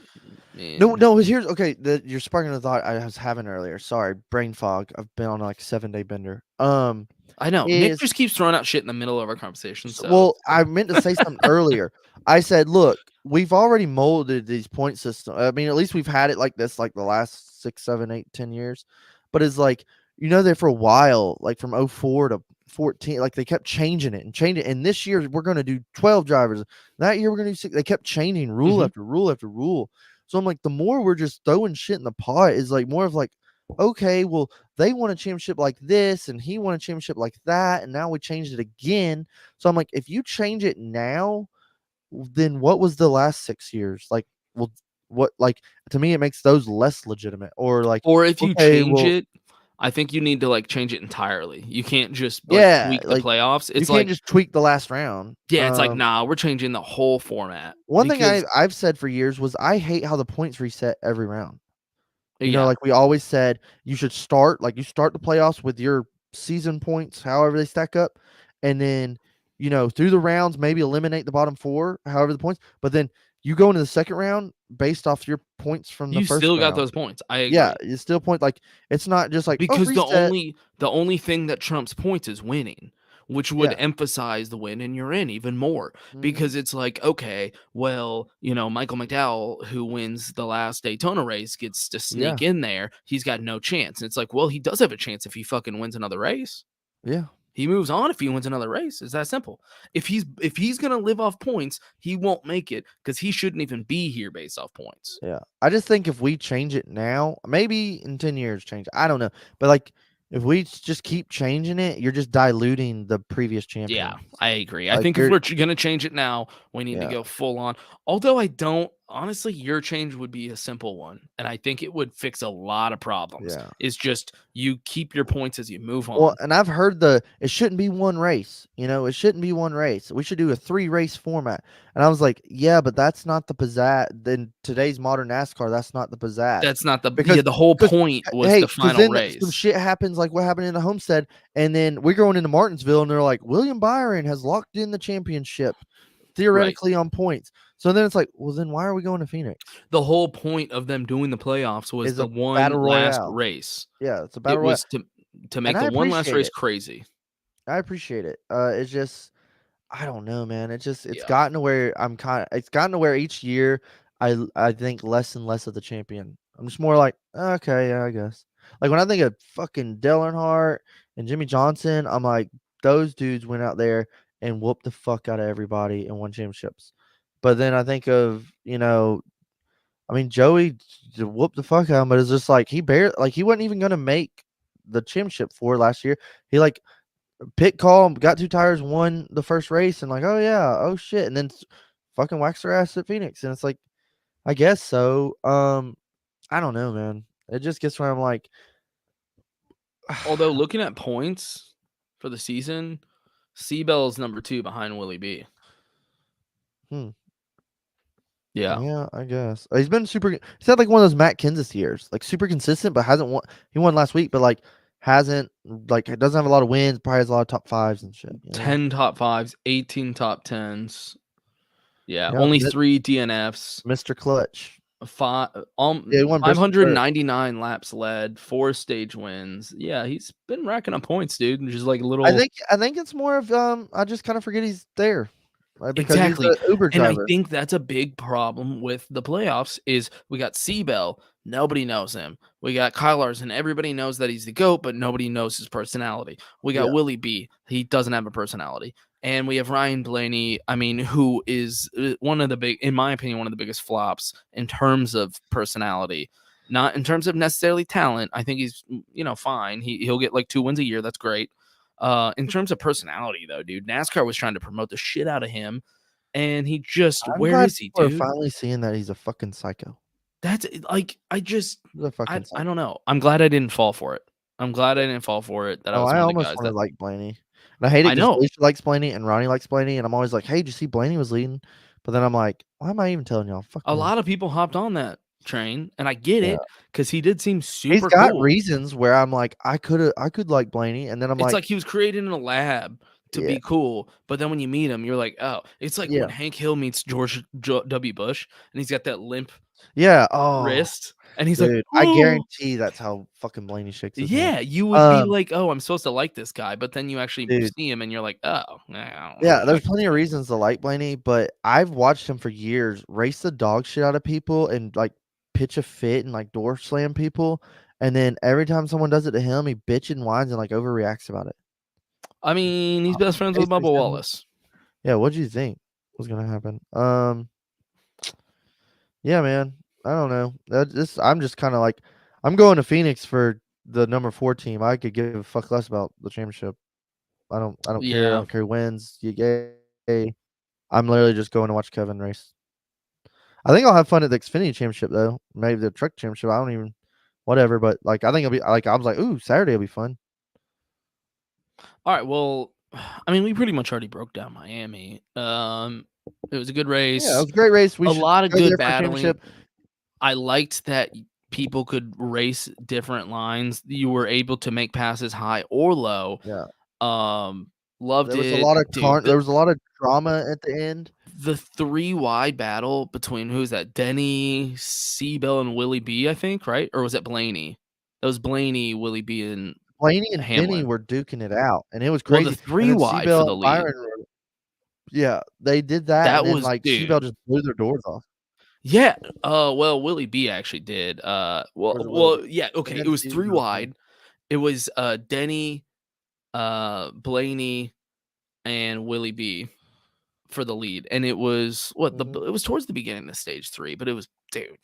No, here's okay. You're sparking a thought I was having earlier. Sorry, brain fog. I've been on like 7-day bender. I know Nick Is just keeps throwing out shit in the middle of our conversation. So well, I meant to say something earlier. I said, look, we've already molded these point systems. I mean, at least we've had it like this, like the last 6, 7, 8, 10 years. But it's like, that for a while, like from 04 to 14, like they kept changing it and changing it. And this year we're going to do 12 drivers. That year we're going to do 6. They kept changing rule after rule after rule. So I'm like, the more we're just throwing shit in the pot is like more of like, okay, well, they won a championship like this and he won a championship like that. And now we changed it again. So I'm like, if you change it now, then what was the last 6 years? Like, well, what, like, to me, it makes those less legitimate. Or like, or if you okay, change well, it, I think you need to like change it entirely. You can't just yeah, tweak the like, playoffs. you It's can't like just tweak the last round. it's like nah, we're changing the whole format. One thing because I've said for years was I hate how the points reset every round. yeah, Like we always said, you should start the playoffs with your season points, however they stack up, and then through the rounds maybe eliminate the bottom 4, however the points, but then you go into the second round based off your points from the you first still got round. those points. I agree. Yeah, it's still point, like it's not just like Because reset. the only thing that trumps points is winning, which would Yeah. emphasize the win and you're in even more. Mhm. Because it's like, okay, well, Michael McDowell, who wins the last Daytona race, gets to sneak in there. He's got no chance. And it's like, well, he does have a chance if he fucking wins another race. Yeah. He moves on if he wins another race. It's that simple. If he's gonna live off points, he won't make it because he shouldn't even be here based off points. Yeah. I just think if we change it now, maybe in 10 years change. I don't know. But like if we just keep changing it, you're just diluting the previous champion. Yeah, I agree. I Like, think if we're going to change it now, we need to Yeah. go full on. Although I don't, honestly, your change would be a simple one. And I think it would fix a lot of problems. Yeah. It's just you keep your points as you move on. Well, and I've heard it shouldn't be one race. It shouldn't be one race. We should do a 3-race format. And I was like, yeah, but that's not the pizzazz. In today's modern NASCAR, that's not the pizzazz. That's not the Because- the whole point was the final then race. some shit happens like what happened in the Homestead, and then we're going into Martinsville, and they're like, William Byron has locked in the championship theoretically on points. So then it's like, well, then why are we going to Phoenix? The whole point of them doing the playoffs was Is the a one battle last royale. race. Yeah, it's a It battle royale. was to make I the one last appreciate race it. crazy. I appreciate it. It's just, I don't know, man. It's Yeah. gotten to where it's gotten to where each year I think less and less of the champion. I'm just more like, okay, yeah, I guess. Like when I think of fucking Dale Earnhardt and Jimmy Johnson, I'm like, those dudes went out there and whooped the fuck out of everybody and won championships. But then I think of, I mean, Joey whooped the fuck out of him, but it's just like he wasn't even gonna make the championship for last year. He like pit call, got 2 tires, won the first race, and like, oh yeah, oh shit, and then fucking waxed their ass at Phoenix, and it's like, I guess so. I don't know, man. It just gets where I'm like, Although looking at points for the season, Seabell's number 2 behind Willie B. Yeah. Yeah, I guess he's been super. He's had like one of those Matt Kenseth years, like super consistent, but hasn't won. He won last week, but like hasn't doesn't have a lot of wins. Probably has a lot of top 5s and shit. 10 top 5s, 18 top 10s. Yeah, Yep, only 3 DNFs. Mr. Clutch. He won Bristol 599 laps led, 4 stage wins. Yeah, he's been racking up points, dude. And just like a little. I think it's more of I just kind of forget he's there. Because exactly. he's an Uber driver. And I think that's a big problem with the playoffs is we got Seabell. Nobody knows him. We got Kyle Larson. Everybody knows that he's the GOAT, but nobody knows his personality. We got Willie B. He doesn't have a personality. And we have Ryan Blaney, who is one of the in my opinion, one of the biggest flops in terms of personality. Not in terms of necessarily talent. I think he's, fine. He'll get like 2 wins a year. That's great. In terms of personality, though, dude, NASCAR was trying to promote the shit out of him, and he just where is he, dude? We're finally seeing that he's a fucking psycho. That's like I He's a fucking psycho. I don't know. I'm glad I didn't fall for it. I'm glad I didn't fall for it. That I Oh, was I one of the almost guys wanna that like Blaney. And I hate I it because know. Alicia likes Blaney and Ronnie likes Blaney, and I'm always like, "Hey, did you see Blaney was leading?" But then I'm like, "Why am I even telling y'all? Fuck A him." lot of people hopped on that train, and I get Yeah. it because he did seem He's super got cool. reasons where I'm like, I could like Blaney, and then I'm It's like, like he was created in a lab to yeah, be cool, but then when you meet him, you're like, "Oh." It's like yeah, when Hank Hill meets George W. Bush, and he's got that limp yeah. Oh, wrist, and he's like, dude, I "Ooh." guarantee that's how fucking Blaney shakes his hand. Yeah, you would be Um, like, "Oh, I'm supposed to like this guy," but then you actually dude, see him and you're like, "Oh, nah, I don't yeah, really there's like this plenty of guy." reasons to like Blaney, but I've watched him for years race the dog shit out of people and like pitch a fit and like door slam people, and then every time someone does it to him, he bitch and whines and like overreacts about it. I mean, he's best friends with Basically Bubba said, Wallace. yeah, what'd you think was gonna happen? Yeah, man. I don't know. I'm just kind of like, I'm going to Phoenix for the number 4 team. I could give a fuck less about the championship. I don't care. I Yeah. don't care who wins. Yay. I'm literally just going to watch Kevin race. I think I'll have fun at the Xfinity Championship though. Maybe the Truck Championship. I don't even, whatever. But like, I think it'll be like, I was like, ooh, Saturday will be fun. All right, well, I mean, we pretty much already broke down Miami. It was a good Yeah, it race, was a great race. We a should lot of go good there for a battling. championship. I liked that people could race different lines. You were able to make passes high or low. Yeah, Loved there was a it, lot of dude. there was a lot of drama at the end. The 3 wide battle between who's that? Denny, Seabell, and Willie B, I think, right? Or was it Blaney? That was Blaney, Willie B, and Blaney and Denny Hamlin. were duking it out, and it was Well, the crazy. And 3 then wide for Seabell the and lead. Byron were, yeah, they did that, and That then was like dude. Seabell just blew their doors off. Yeah. Well, Willie B actually did. Or was it Willie B? Yeah. And Okay. It then was 3 Seabell too. wide. It was Denny, Blaney, and Willie B for the lead, and it was Mhm. it was towards the beginning of stage 3, but it was dude.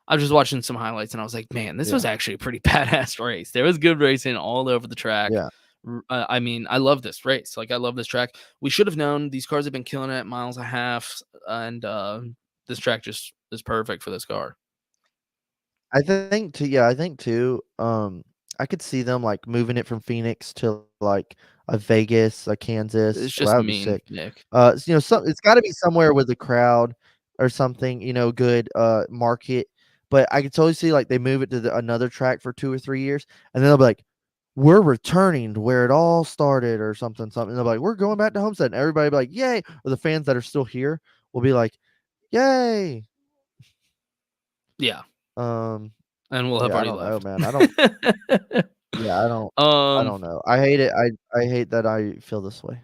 I was just watching some highlights and I was like, man, this was Yeah, actually a pretty badass race. There was good racing all over the track. yeah. I mean, I love this race. Like, I love this track. We should have known these cars have been killing it at miles a half, and this track just is perfect for this car. I think too, I could see them, like, moving it from Phoenix to, like, a Vegas, a Kansas. It's Well, just that would be mean, sick. Nick. You know, it's gotta be somewhere with a crowd or something, you know, good, market, but I could totally see, like, they move it to another track for 2 or 3 years, and then they'll be like, "We're returning to where it all started," or something. They'll be like, "We're going back to Homestead," and everybody will be like, "Yay!" Or the fans that are still here will be like, "Yay!" Yeah, Um and we'll have Yeah, I already don't know, left. man. Yeah, I um, don't know. I hate it. I hate that I feel this way.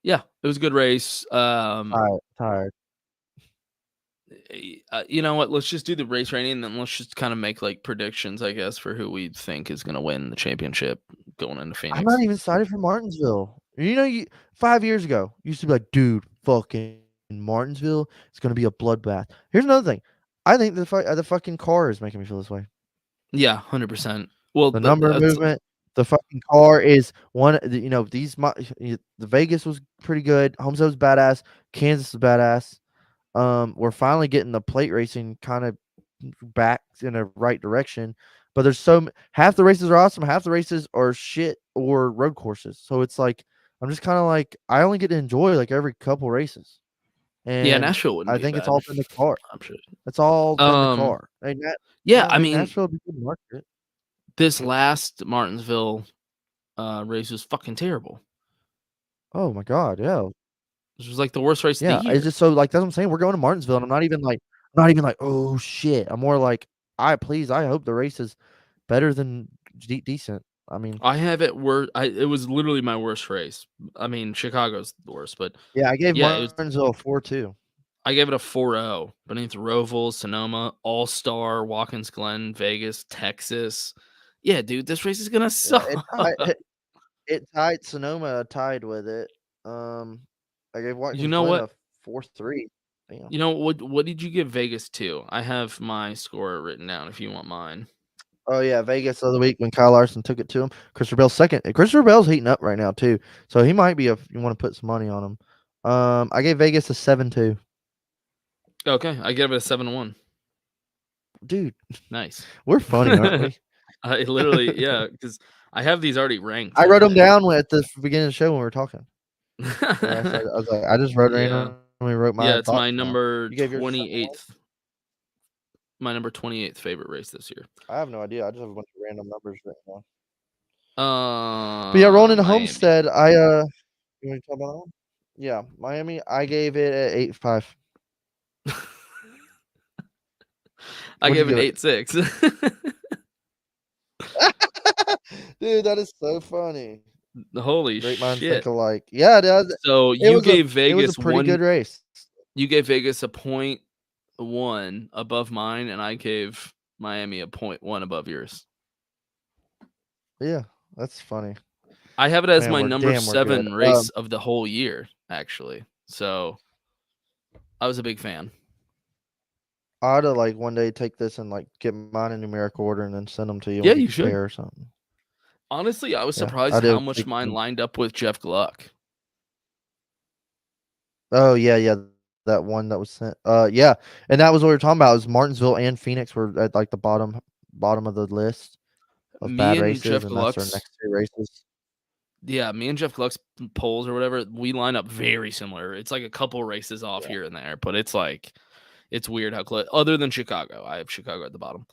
yeah, it was a good race. Tired. You know what? Let's just do the race rating, and then let's just kind of make like predictions, I guess, for who we think is going to win the championship going into I'm not Phoenix. even excited for Martinsville. You know, 5 years ago, you used to be like, "Dude, fucking Martinsville, it's gonna be a bloodbath." Here's another thing. I think the fucking car is making me feel this way. Yeah, 100%. Well, The number that's movement, the fucking car is you know, the Vegas was pretty good. Homestead was badass. Kansas was badass. We're finally getting the plate racing kind of back in a right direction. But there's half the races are awesome, half the races are shit or road courses. So it's like I'm just kind of like I only get to enjoy like every couple races, yeah, and Nashville wouldn't I be think it's bad. all been the car. I'm sure. It's all been the Um, car. And yeah, yeah, I I mean mean, Nashville would be good market. this last Martinsville race was fucking terrible. Oh my god, yeah, This was like the worst race of the yeah. It's year. just so like that's what I'm saying. We're going to Martinsville, and I'm not even like oh shit. I'm more like I hope the race is better than decent. I mean, I have it where it was literally my worst race. I mean, Chicago's the worst, but yeah, I gave yeah, it was. Martinsville a 4.2. I gave it a 4.0 beneath Roval, Sonoma, All Star, Watkins Glen, Vegas, Texas. Yeah, dude, this race is gonna Yeah, suck. it tied Sonoma tied with it. I gave You Watkins know Glen what? a 4.3. Damn. You know what did you give Vegas to? I have my score written down if you want mine. Oh yeah, Vegas the other week when Kyle Larson took it to him. Christopher Bell's second. Christopher Bell's heating up right now too, so he might be if you want to put some money on him. I gave Vegas a 7.2. Okay, I gave it a 7-1. Dude, Nice. we're funny, aren't we? I literally, yeah, because I have these already ranked. I and wrote them everything. down at the beginning of the show when we were talking. I was like, I just wrote Yeah. randomly wrote my Yeah, it's my thoughts down. number You gave yours something else? 28th. My number 28th favorite race this year. I have no idea. I just have a bunch of random numbers written down. But yeah, rolling into Miami. Homestead, you want to talk about that one? Yeah, Miami. I gave it at 8.5. I What'd gave you it give it? 8.6. Dude, that is so funny. Holy Great minds shit. think alike. Yeah, So it you was gave it was Vegas a pretty good race. You gave Vegas a 0.1 above mine, and I gave Miami a 0.1 above yours. Yeah, that's funny. I have it as Man, my we're number good. 7 race of the whole year, actually. So I was a big fan. I ought to like one day take this and like get mine in numerical order and then send them to you. Yeah, and we you can should. compare or something. Honestly, I was Yeah, surprised I how do. much mine lined up with Jeff Gluck. Oh yeah, that one that was sent. Yeah, and that was what we were talking about. Is Martinsville and Phoenix were at like the bottom of the list of Me bad and races, Jeff and that's our Gluck's, next 2 races. yeah, me and Jeff Gluck's polls or whatever, we line up very similar. It's like a couple races off here and there, but it's like it's weird how close. Other than Chicago, I have Chicago at the bottom.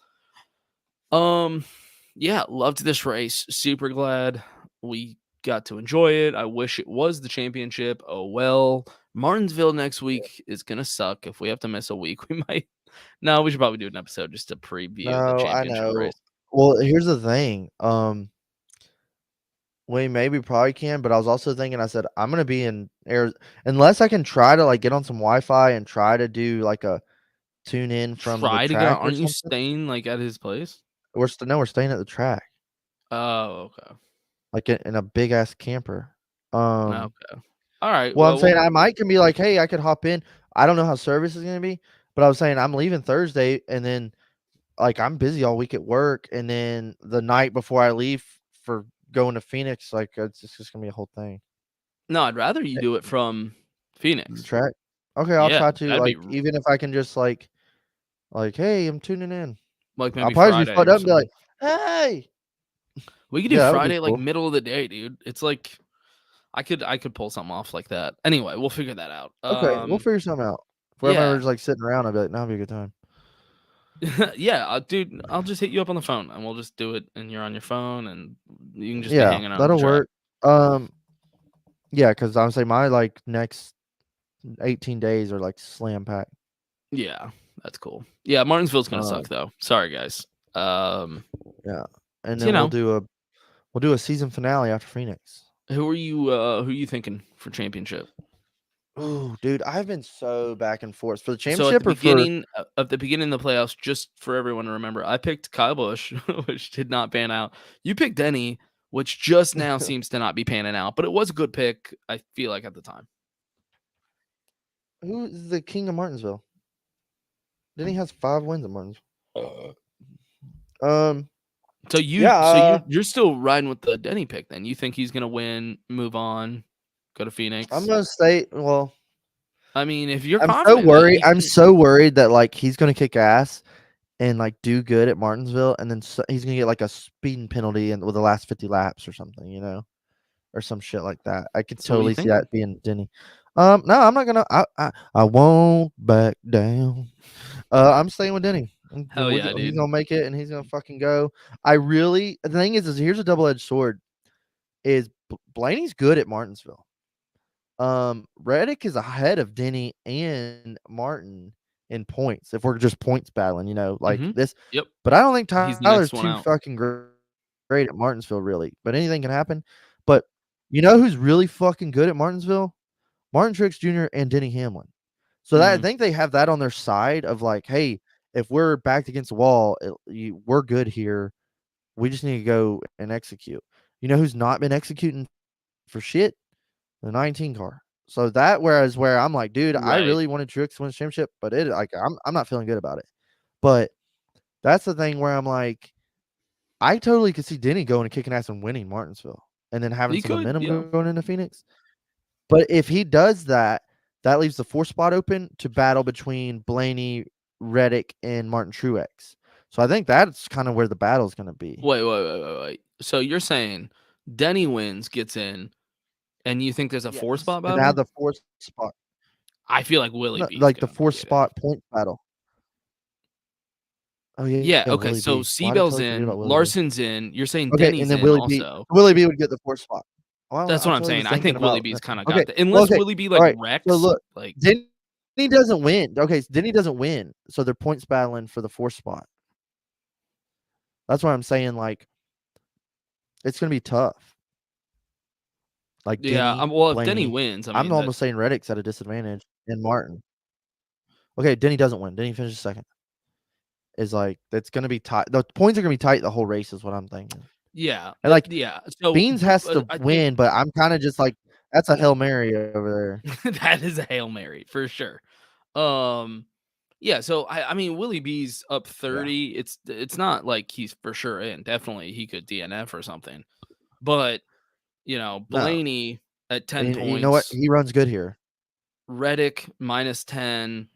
Yeah, loved this race. Super glad we got to enjoy it. I wish it was the championship. Oh well. Martinsville next week is gonna suck. If we have to miss a week, we might. No, we should probably do an episode just to preview the No, I championship know. race. Well, here's the thing. We maybe probably can, but I was also thinking. I said I'm gonna be in Arizona unless I can try to like get on some Wi-Fi and try to do like a tune in from the Try to get on. track or Aren't you something. staying like at his place? We're staying at the track, Oh, okay. like in a big ass camper. Okay. All right. Well, I'm saying we'll- I might can be like, hey, I could hop in. I don't know how service is gonna be, but I was saying I'm leaving Thursday, and then like I'm busy all week at work, and then the night before I leave for going to Phoenix, like it's just gonna be a whole thing. No, I'd rather you do it from The Phoenix. track. Okay, I'll Yeah, try to that'd be like even if I can just like hey, I'm tuning in. like I'll maybe probably be Friday fucked or up and be like, something. hey. We could do Yeah, that would be Friday like cool. middle of the day, dude. It's like I could pull something off like that. Anyway, we'll figure that out. Okay, we'll figure something out. If we're Yeah. just like sitting around, I'll be like, that'll be a good time. Yeah, dude, I'll just hit you up on the phone and we'll just do it and you're on your phone and you can just be hanging out. That'll on the track. work. Yeah, because I'm saying my like next 18 days are like slam packed. Yeah, that's cool. Yeah, Martinsville's gonna suck though. Sorry guys. Yeah, and so, then we'll do a season finale after Phoenix. who are you thinking for championship? Oh, dude, I've been so back and forth for the So at championship the or for beginning of the playoffs, just for everyone to remember, I picked Kyle Busch, which did not pan out. You picked Denny, which just now seems to not be panning out, but it was a good pick, I feel like, at the time. who is the king of Martinsville? Denny has 5 wins at Martinsville. So you're still riding with the Denny pick then. You think he's gonna win, move on, go to Phoenix? I'm gonna say, well, I mean, if you're I'm confident, so worried. then I'm so worried that like he's gonna kick ass and like do good at Martinsville, and then he's gonna get like a speeding penalty and with the last 50 laps or something, or some shit like that. I could So what do you totally see that think? being Denny. No, I'm not gonna. I won't back down. I'm staying with Denny. Hell yeah, He's dude. gonna make it, and he's gonna fucking go. The thing is here's a double-edged sword. Is Blaney's good at Martinsville. Reddick is ahead of Denny and Martin in points. If we're just points battling, like this. Yep. But I don't think He's the Tyler's next one too out. fucking great at Martinsville, really. But anything can happen. But you know who's really fucking good at Martinsville? Martin Truex Jr. and Denny Hamlin. So I think they have that on their side of like, hey, if we're backed against the wall, we're good here. We just need to go and execute. You know who's not been executing for shit? The 19 car. So where I'm like, dude, I Right. really wanted Truex to win the championship, but I'm not feeling good about it. But that's the thing where I'm like, I totally could see Denny going and kicking ass and winning Martinsville and then having some momentum going into Phoenix. But if he does that, that leaves the 4th spot open to battle between Blaney, Reddick, and Martin Truex. So I think that's kind of where the battle's going to be. Wait. So you're saying Denny wins, gets in, and you think there's a 4-spot And battle? now the 4th spot, I feel like Willie B's like the gonna 4th get spot point battle. Oh Yeah, okay, Willie so B. Why did I Seabell's totally forget in, about Willie B? Larson's in, you're saying Okay, and Denny's then in Willie B. also. Willie B would get the 4th spot. Well, That's I what I'm totally saying. was I thinking think Willie about B's kinda okay. got that. Unless Okay. Willie B, All like, right. wrecks, So look, like Denny doesn't win. Okay, so Denny doesn't win. So they're points battling for the 4th spot. That's why I'm saying, like, it's going to be tough. Like yeah, Denny, well, if Denny Blaney. wins, I I'm mean, almost that's saying Reddick's at a disadvantage and Martin. Okay, Denny doesn't win. Denny finishes second. Is like that's going to be tight. The points are going to be tight the whole race is what I'm thinking. yeah, And like yeah, so Beans has to I think win, but I'm kind of just like that's a Hail Mary over there. that is a Hail Mary for sure. Yeah, so I mean, Willie B's up 30. It's not like he's for sure in. Definitely, he could DNF or something. But, No. Blaney at 10 And you know what? points, He runs good here. Reddick -10,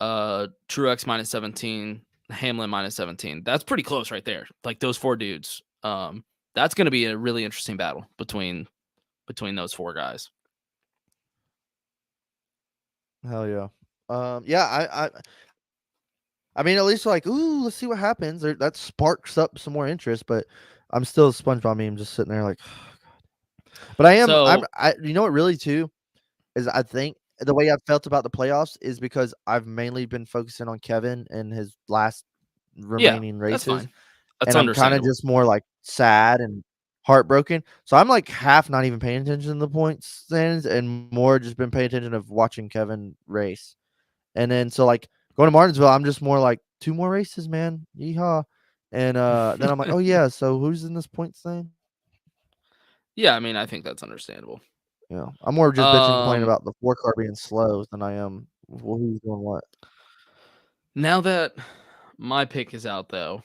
Truex -17, Hamlin -17. That's pretty close right there. Like those 4 dudes. That's going to be a really interesting battle between those 4 guys. Hell yeah. Yeah, I mean, at least like, ooh, let's see what happens. That sparks up some more interest, but I'm still a SpongeBob meme just sitting there like, but you know what really too is I think the way I've felt about the playoffs is because I've mainly been focusing on Kevin and his last remaining That's races. fine. That's And I'm kind of understandable. just more like sad and heartbroken. So I'm like half not even paying attention to the point standings and more just been paying attention of watching Kevin race. And then so like going to Martinsville, I'm just more like 2 more races, man. Yeehaw. And then I'm like, oh yeah, so who's in this points thing? Yeah, I mean, I think that's understandable. Yeah. I'm more just bitching and complaining Um, about the 4 car being slow than I am who's doing what. Now that my pick is out, though,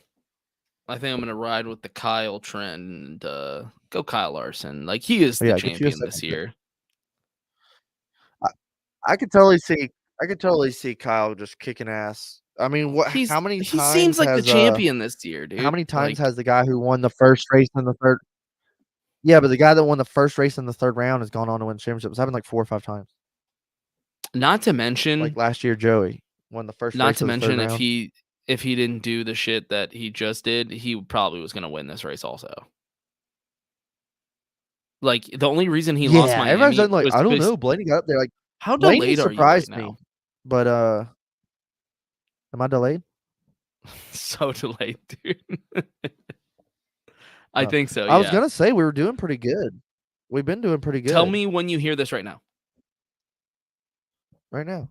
I think I'm gonna ride with the Kyle trend and go Kyle Larson. Like he is Oh, the yeah, get you a champion second this pick. year. I could totally see Kyle just kicking ass. I mean, how many He times seems like the has champion this year, dude. how many times Like, has the guy who won the first race in the third? Yeah, but the guy that won the first race in the 3rd round has gone on to win championships. It's happened like 4 or 5 times. not to Like mention, last year, Joey won the first race of the 3rd round. if he didn't do the shit that he just did, he probably was gonna win this race also. Like the only reason he lost Yeah, everyone's Miami done like was I don't because know. Blaney got up there like how Blaney delayed are you right surprised now? me, but am I delayed? So delayed, dude. I Oh, think so. I was Yeah. gonna say we were doing pretty good. We've been doing pretty good. Tell me when you hear this right now. right now.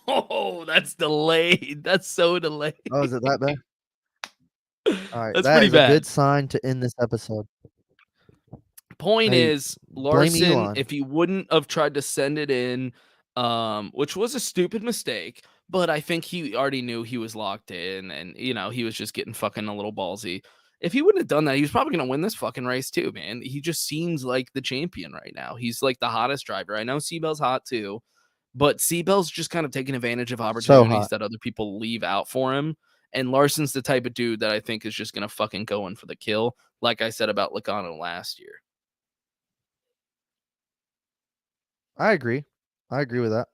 Oh, that's delayed. That's so delayed. Oh, is it that bad? All right, That's that pretty is a bad. good sign to end this episode. Point Hey, is, blame Larson, Elon. if he wouldn't have tried to send it in, which was a stupid mistake, but I think he already knew he was locked in and, he was just getting fucking a little ballsy. If he wouldn't have done that, he was probably going to win this fucking race too, man. He just seems like the champion right now. He's like the hottest driver. I know Seabell's hot too, but Seabell's just kind of taking advantage of opportunities that other people leave out for him. And Larson's the type of dude that I think is just going to fucking go in for the kill, like I said about Logano last year. I agree. I agree with that.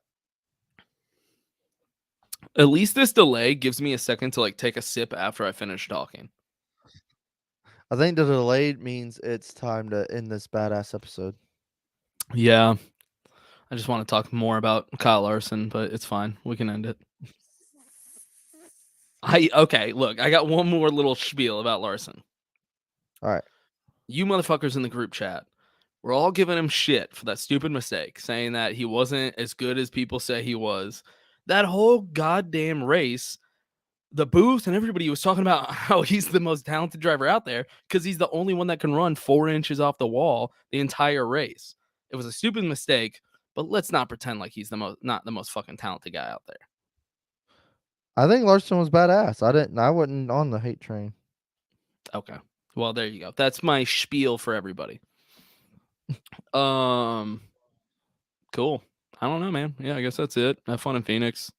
At least this delay gives me a second to like take a sip after I finish talking. I think the delayed means it's time to end this badass episode. Yeah. I just want to talk more about Kyle Larson, but it's fine. We can end it. Okay, look, I got one more little spiel about Larson. All right. You motherfuckers in the group chat, we're all giving him shit for that stupid mistake, saying that he wasn't as good as people say he was. That whole goddamn race, the booth and everybody was talking about how he's the most talented driver out there because he's the only one that can run 4 inches off the wall the entire race. It was a stupid mistake, but let's not pretend like he's not the most fucking talented guy out there. I think Larson was badass. I wasn't on the hate train. Okay. Well, there you go. That's my spiel for everybody. Cool. I don't know, man. Yeah, I guess that's it. Have fun in Phoenix.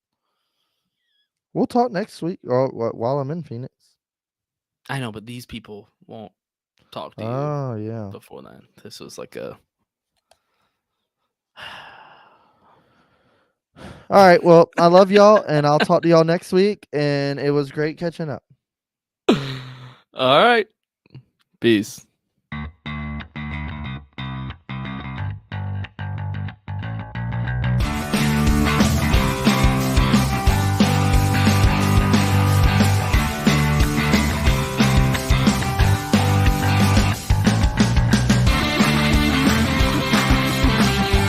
We'll talk next week or while I'm in Phoenix. I know, but these people won't talk to you Oh, yeah. before then. This was like a. All right. Well, I love y'all, and I'll talk to y'all next week. And it was great catching up. All right. Peace.